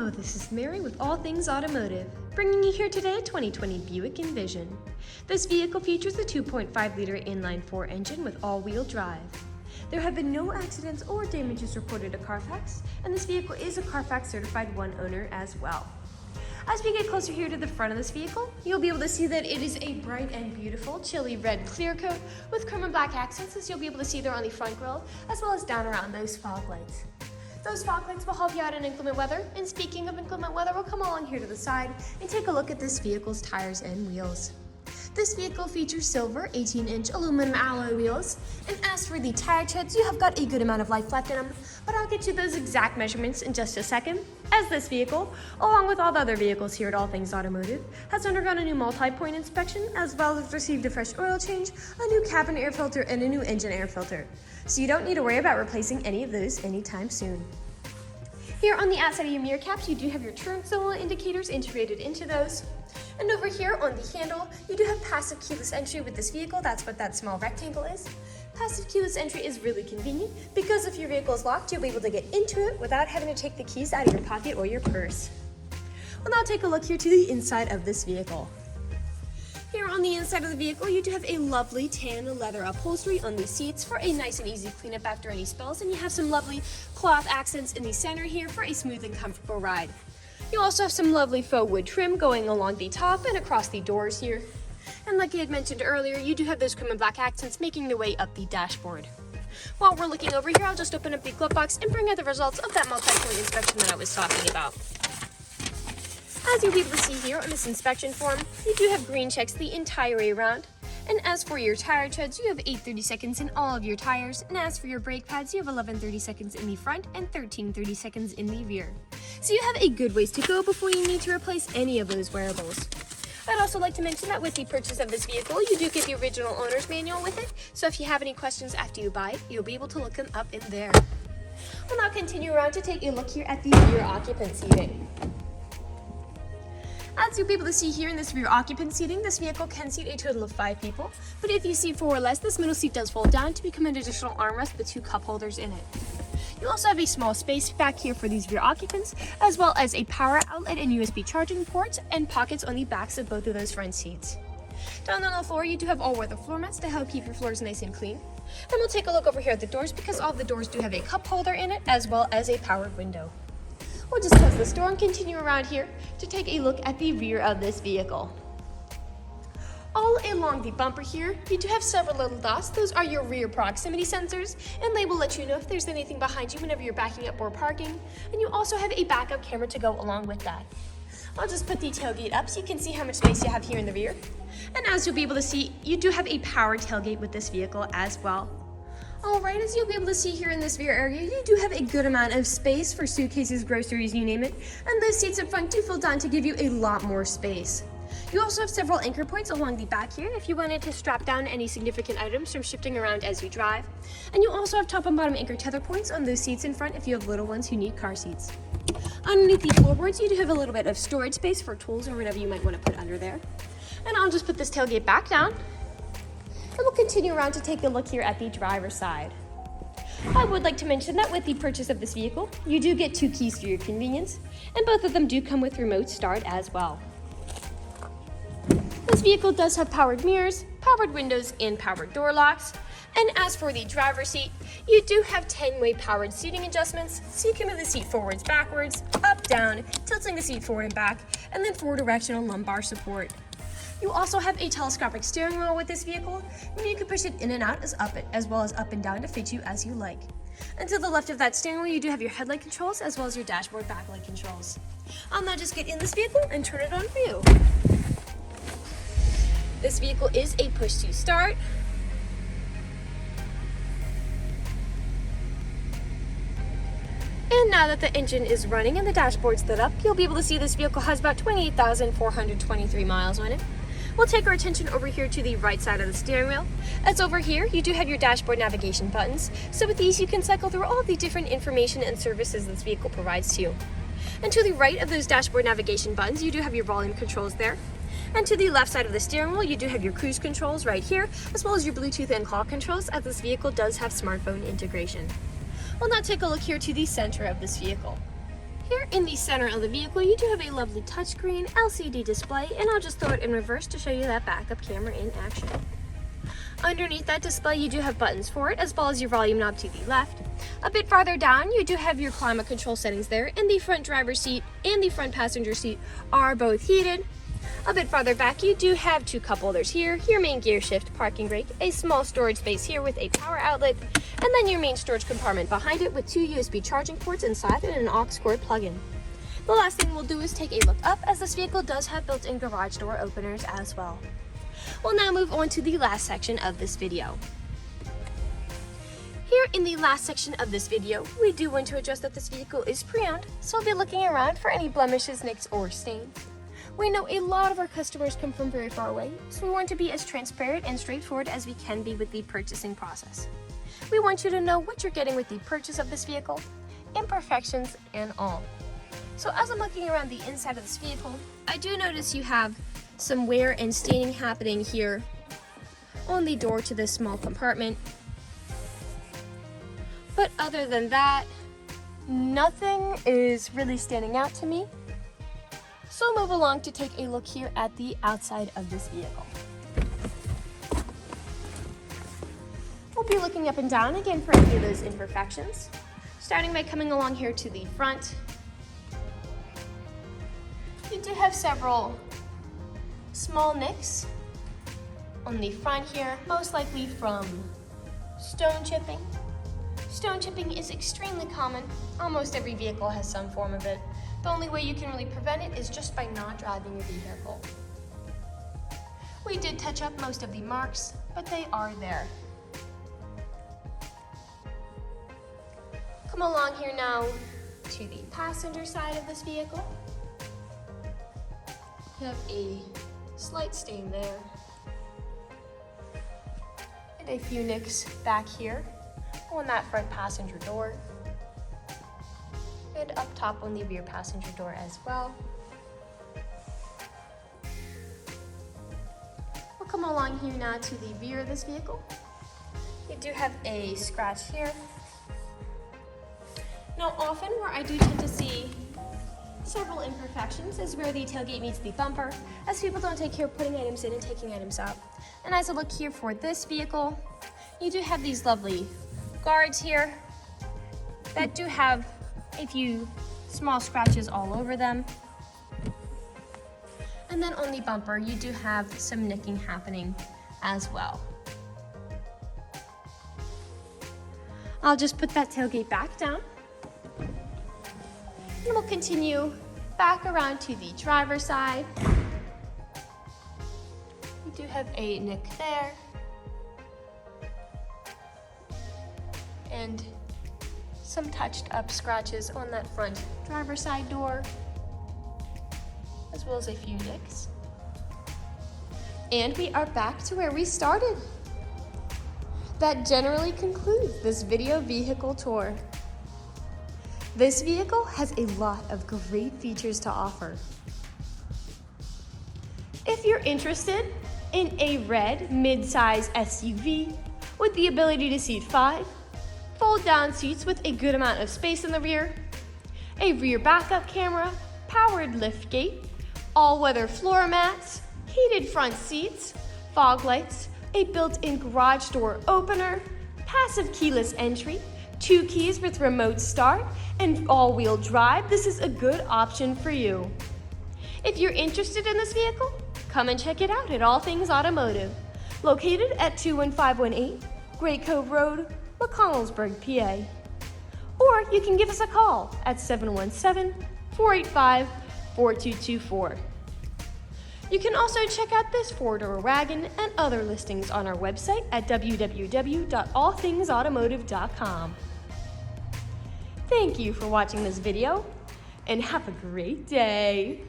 Hello, this is Mary with All Things Automotive, bringing you here today a 2020 Buick Envision. This vehicle features a 2.5-liter inline-4 engine with all-wheel drive. There have been no accidents or damages reported to CARFAX, and this vehicle is a CARFAX certified one owner as well. As we get closer here to the front of this vehicle, you'll be able to see that it is a bright and beautiful chili red clear coat with chrome and black accents, as you'll be able to see there on the front grille, as well as down around those fog lights. Those fog lights will help you out in inclement weather, and speaking of inclement weather, we'll come along here to the side and take a look at this vehicle's tires and wheels. This vehicle features silver 18-inch aluminum alloy wheels, and as for the tire treads, you have got a good amount of life left in them, but I'll get you those exact measurements in just a second, as this vehicle, along with all the other vehicles here at All Things Automotive, has undergone a new multi-point inspection, as well as received a fresh oil change, a new cabin air filter, and a new engine air filter. So you don't need to worry about replacing any of those anytime soon. Here on the outside of your mirror caps, you do have your turn signal indicators integrated into those. And over here on the handle, you do have passive keyless entry with this vehicle. That's what that small rectangle is. Passive keyless entry is really convenient because if your vehicle is locked, you'll be able to get into it without having to take the keys out of your pocket or your purse. We'll now take a look here to the inside of this vehicle. Here on the inside of the vehicle, you do have a lovely tan leather upholstery on the seats for a nice and easy cleanup after any spills, and you have some lovely cloth accents in the center here for a smooth and comfortable ride. You also have some lovely faux wood trim going along the top and across the doors here. And like I had mentioned earlier, you do have those chrome and black accents making their way up the dashboard. While we're looking over here, I'll just open up the glove box and bring out the results of that multi-point inspection that I was talking about. As you'll be able to see here on this inspection form, you do have green checks the entire way around. And as for your tire treads, you have 8 30-seconds in all of your tires. And as for your brake pads, you have 11 30-seconds in the front and 13 30-seconds in the rear. So you have a good ways to go before you need to replace any of those wearables. I'd also like to mention that with the purchase of this vehicle, you do get the original owner's manual with it. So if you have any questions after you buy it, you'll be able to look them up in there. We'll now continue around to take a look here at the rear occupant seating. As you'll be able to see here in this rear occupant seating, this vehicle can seat a total of 5 people, but if you seat 4 or less, this middle seat does fold down to become an additional armrest with 2 cup holders in it. You also have a small space back here for these rear occupants, as well as a power outlet and USB charging ports and pockets on the backs of both of those front seats. Down on the floor, you do have all-weather floor mats to help keep your floors nice and clean. And we'll take a look over here at the doors because all of the doors do have a cup holder in it, as well as a powered window. We'll just close this door and continue around here to take a look at the rear of this vehicle. All along the bumper here, you do have several little dots. Those are your rear proximity sensors, and they will let you know if there's anything behind you whenever you're backing up or parking. And you also have a backup camera to go along with that. I'll just put the tailgate up so you can see how much space you have here in the rear. And as you'll be able to see, you do have a power tailgate with this vehicle as well. Alright, as you'll be able to see here in this rear area, you do have a good amount of space for suitcases, groceries, you name it, and those seats up front do fold down to give you a lot more space. You also have several anchor points along the back here if you wanted to strap down any significant items from shifting around as you drive. And you also have top and bottom anchor tether points on those seats in front if you have little ones who need car seats. Underneath the floorboards, you do have a little bit of storage space for tools or whatever you might want to put under there. And I'll just put this tailgate back down. And we'll continue around to take a look here at the driver's side. I would like to mention that with the purchase of this vehicle, you do get 2 keys for your convenience, and both of them do come with remote start as well. This vehicle does have powered mirrors, powered windows, and powered door locks. And as for the driver's seat, you do have 10-way powered seating adjustments, so you can move the seat forwards, backwards, up, down, tilting the seat forward and back, and then 4-directional lumbar support. You also have a telescopic steering wheel with this vehicle, and you can push it in and out as well as up and down to fit you as you like. And to the left of that steering wheel, you do have your headlight controls as well as your dashboard backlight controls. I'll now just get in this vehicle and turn it on for you. This vehicle is a push to start. And now that the engine is running and the dashboard's lit up, you'll be able to see this vehicle has about 28,423 miles on it. We'll take our attention over here to the right side of the steering wheel. As over here, you do have your dashboard navigation buttons. So with these, you can cycle through all the different information and services this vehicle provides to you. And to the right of those dashboard navigation buttons, you do have your volume controls there. And to the left side of the steering wheel, you do have your cruise controls right here, as well as your Bluetooth and call controls, as this vehicle does have smartphone integration. We'll now take a look here to the center of this vehicle. Here in the center of the vehicle, you do have a lovely touchscreen LCD display, and I'll just throw it in reverse to show you that backup camera in action. Underneath that display, you do have buttons for it, as well as your volume knob to the left. A bit farther down, you do have your climate control settings there, and the front driver's seat and the front passenger seat are both heated. A bit farther back, you do have two cup holders here, your main gear shift, parking brake, a small storage space here with a power outlet, and then your main storage compartment behind it with two USB charging ports inside and an aux cord plug-in. The last thing we'll do is take a look up, as this vehicle does have built-in garage door openers as well. We'll now move on to the last section of this video. Here in the last section of this video, we do want to address that this vehicle is pre-owned, so we'll be looking around for any blemishes, nicks, or stains. We know a lot of our customers come from very far away, so we want to be as transparent and straightforward as we can be with the purchasing process. We want you to know what you're getting with the purchase of this vehicle, imperfections and all. So as I'm looking around the inside of this vehicle, I do notice you have some wear and staining happening here on the door to this small compartment. But other than that, nothing is really standing out to me. So I'll move along to take a look here at the outside of this vehicle. We'll be looking up and down again for any of those imperfections, starting by coming along here to the front. You do have several small nicks on the front here, most likely from stone chipping. Stone chipping is extremely common. Almost every vehicle has some form of it. The only way you can really prevent it is just by not driving your vehicle. We did touch up most of the marks, but they are there. Come along here now to the passenger side of this vehicle. You have a slight stain there, and a few nicks back here on that front passenger door, and up top on the rear passenger door as well. We'll come along here now to the rear of this vehicle. You do have a scratch here. Now often where I do tend to see several imperfections is where the tailgate meets the bumper, as people don't take care of putting items in and taking items out. And as I look here for this vehicle, you do have these lovely guards here that do have a few small scratches all over them. And then on the bumper, you do have some nicking happening as well. I'll just put that tailgate back down. And we'll continue back around to the driver's side. We do have a nick there. And some touched up scratches on that front driver's side door, as well as a few nicks. And we are back to where we started. That generally concludes this video vehicle tour. This vehicle has a lot of great features to offer. If you're interested in a red mid-size SUV with the ability to seat 5, fold-down seats with a good amount of space in the rear, a rear backup camera, powered liftgate, all-weather floor mats, heated front seats, fog lights, a built-in garage door opener, passive keyless entry, 2 keys with remote start, and all-wheel drive, this is a good option for you. If you're interested in this vehicle, come and check it out at All Things Automotive, located at 21518 Great Cove Road, McConnellsburg, PA. Or you can give us a call at 717-485-4224. You can also check out this 4-door wagon and other listings on our website at www.allthingsautomotive.com. Thank you for watching this video, and have a great day.